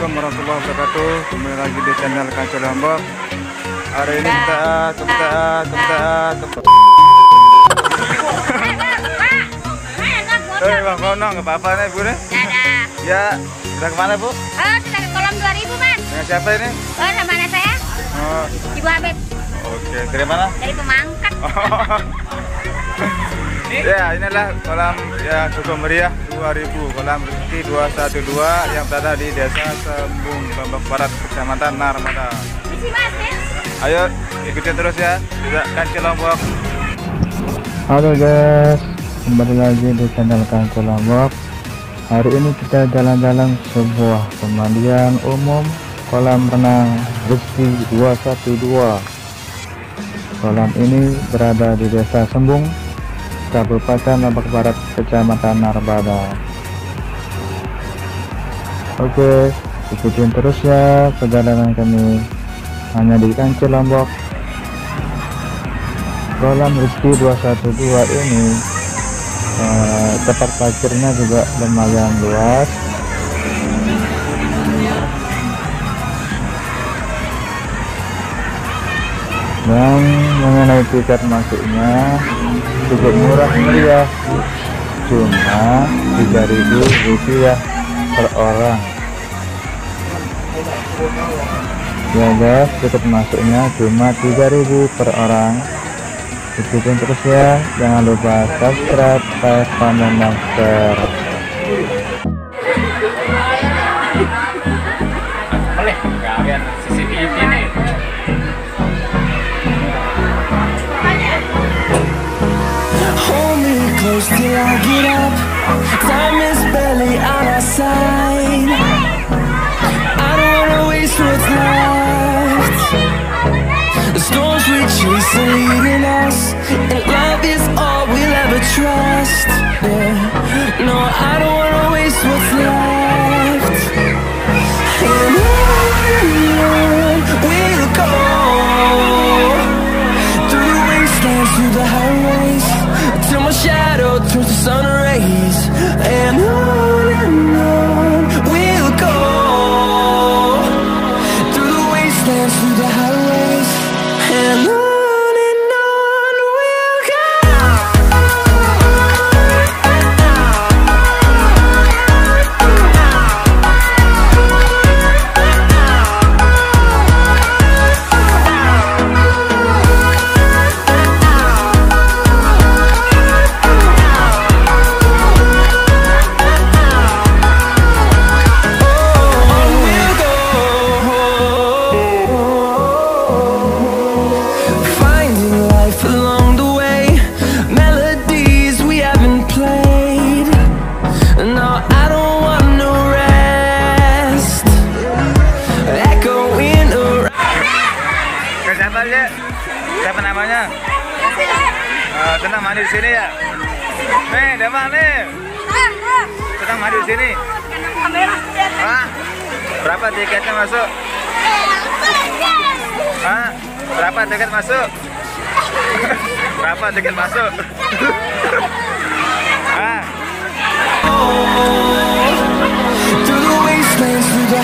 Assalamualaikum warahmatullahi wabarakatuh. Kembali lagi di channel Kanco Lombok. Hari ini kita Bang Kono, nggak apa-apa nih Bu nih? Ya, sudah kemana Bu? Oh, sudah ke kolam 2000 Mas. Dengan siapa ini? Oh, sama anak saya. Oh, Ibu Habib. oke, dari mana? Dari Pemangkat. Ya, inilah kolam ya cukup meriah 2000, kolam rezeki 212 yang berada di Desa Sembung, Lombok Barat, Kecamatan Narmada. Isi Mas, ya? Ayo ikuti terus ya, juga Kanco Lombok. Halo guys, kembali lagi di channel Kanco Lombok. Hari ini kita jalan-jalan sebuah pemandian umum kolam renang rezeki 212. Kolam ini berada di Desa Sembung, Kabupaten Lombok Barat, Kecamatan Narmada. Oke, ikutin terus ya perjalanan kami hanya di Kanco Lombok. Kolam rezeki 212 ini tempat parkirnya juga lumayan luas. Dan mengenai tiket masuknya cukup murah meriah, cuma Rp3.000 per orang. Ya guys, tiket masuknya cuma Rp3.000 per orang. Ikutin terus ya, jangan lupa subscribe, like, komen, dan share. Boleh nggak lihat CCTV nih? Hold me close till I get up. Time is barely on our side. I don't wanna waste what's left. The storms we chase are leading us, and love is all we'll ever trust. Yeah. No, I don't wanna waste what's left. And on we'll go, through the wastelands, through the highways, till my shadow turns to sun rays. And on we'll go, through the wastelands, through the highways, and on we'll go. Siapa aja? Siapa namanya? Tenang mandi di sini ya. Nih, Demak nih. Tenang mandi di sini. Ah, berapa tiketnya masuk? Ah, berapa tiket masuk? Berapa tiket masuk? Ah. Through the wastelands, through the